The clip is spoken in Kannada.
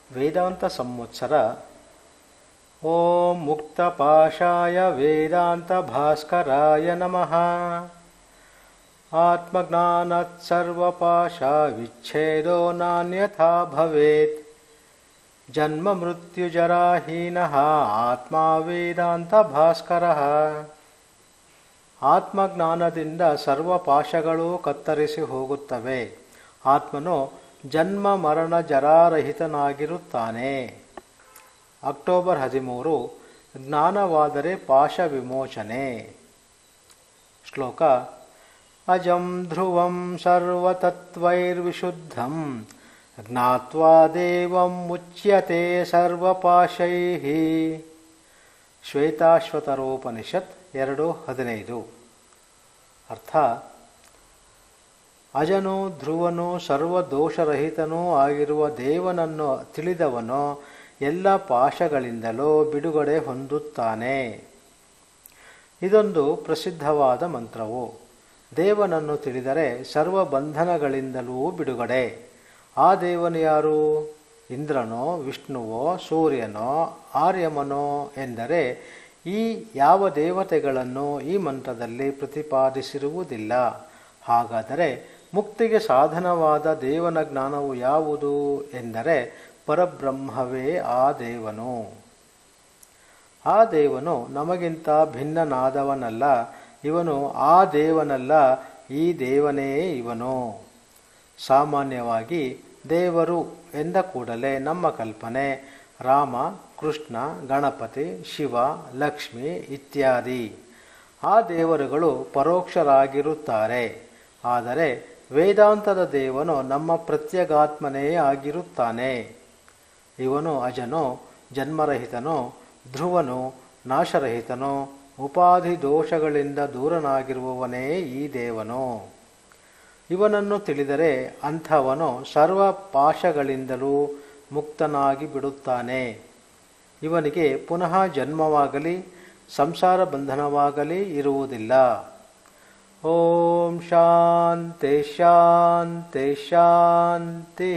ವೇದಾಂತ ಸಂವತ್ಸರ. ಓಂ ಮುಕ್ತಪಾಶಾಯ ವೇದಾಂತ ಭಾಸ್ಕರಾಯ ನಮಃ. ಆತ್ಮಜ್ಞಾನಾತ್ ಸರ್ವಪಾಶ ವಿಚ್ಛೇದೋ ನಾನ್ಯಥಾ ಭವೇತ್. ಜನ್ಮ ಮೃತ್ಯುಜರಾಹೀನಃ ಆತ್ಮ ವೇದಾಂತ ಭಾಸ್ಕರಃ. ಆತ್ಮಜ್ಞಾನದಿಂದ ಸರ್ವ ಪಾಶಗಳು ಕತ್ತರಿಸಿ ಹೋಗುತ್ತವೆ. ಆತ್ಮನು ಜನ್ಮ ಮರಣ ಜರಾರಹಿತನಾಗಿರುತ್ತಾನೆ. ಅಕ್ಟೋಬರ್ 13. ಜ್ಞಾನವಾದರೆ ಪಾಶ ವಿಮೋಚನೆ. ಶ್ಲೋಕ. ಅಜಂ ಧ್ರುವಂ ಸರ್ವತತ್ವೈರ್ವಿಶುದ್ಧಂ ಜ್ಞಾತ್ವಾ ದೇವಂ ಮುಚ್ಯತೆ ಸರ್ವಪಾಶೈಃ. ಶ್ವೇತಾಶ್ವತರೋಪನಿಷತ್ 2:15. ಅರ್ಥ: ಅಜನು ಧ್ರುವನು ಸರ್ವದೋಷರಹಿತನೂ ಆಗಿರುವ ದೇವನನ್ನು ತಿಳಿದವನು ಎಲ್ಲ ಪಾಶಗಳಿಂದಲೂ ಬಿಡುಗಡೆ ಹೊಂದುತ್ತಾನೆ. ಇದೊಂದು ಪ್ರಸಿದ್ಧವಾದ ಮಂತ್ರವು. ದೇವನನ್ನು ತಿಳಿದರೆ ಸರ್ವ ಬಂಧನಗಳಿಂದಲೂ ಬಿಡುಗಡೆ. ಆ ದೇವನು ಯಾರು? ಇಂದ್ರನೋ, ವಿಷ್ಣುವೋ, ಸೂರ್ಯನೋ, ಆರ್ಯಮನೋ ಎಂದರೆ ಈ ಯಾವ ದೇವತೆಗಳನ್ನು ಈ ಮಂತ್ರದಲ್ಲಿ ಪ್ರತಿಪಾದಿಸಿರುವುದಿಲ್ಲ. ಹಾಗಾದರೆ ಮುಕ್ತಿಗೆ ಸಾಧನವಾದ ದೇವನ ಜ್ಞಾನವು ಯಾವುದು ಎಂದರೆ ಪರಬ್ರಹ್ಮವೇ ಆ ದೇವನು. ಆ ದೇವನು ನಮಗಿಂತ ಭಿನ್ನನಾದವನಲ್ಲ. ಇವನು ಆ ದೇವನಲ್ಲ, ಈ ದೇವನೇ ಇವನು. ಸಾಮಾನ್ಯವಾಗಿ ದೇವರು ಎಂದ ಕೂಡಲೇ ನಮ್ಮ ಕಲ್ಪನೆ ರಾಮ, ಕೃಷ್ಣ, ಗಣಪತಿ, ಶಿವ, ಲಕ್ಷ್ಮಿ ಇತ್ಯಾದಿ. ಆ ದೇವರುಗಳು ಪರೋಕ್ಷರಾಗಿರುತ್ತಾರೆ. ಆದರೆ ವೇದಾಂತದ ದೇವನು ನಮ್ಮ ಪ್ರತ್ಯಗಾತ್ಮನೇ ಆಗಿರುತ್ತಾನೆ. ಇವನು ಅಜನೋ, ಜನ್ಮರಹಿತನೋ, ಧ್ರುವನು, ನಾಶರಹಿತನೋ, ಉಪಾಧಿ ದೋಷಗಳಿಂದ ದೂರನಾಗಿರುವವನೇ ಈ ದೇವನು. ಇವನನ್ನು ತಿಳಿದರೆ ಅಂಥವನು ಸರ್ವ ಪಾಶಗಳಿಂದಲೂ ಮುಕ್ತನಾಗಿ ಬಿಡುತ್ತಾನೆ. ಇವನಿಗೆ ಪುನಃ ಜನ್ಮವಾಗಲಿ ಸಂಸಾರ ಬಂಧನವಾಗಲಿ ಇರುವುದಿಲ್ಲ. ಓಂ ಶಾಂತಿ ಶಾಂತಿ ಶಾಂತಿ.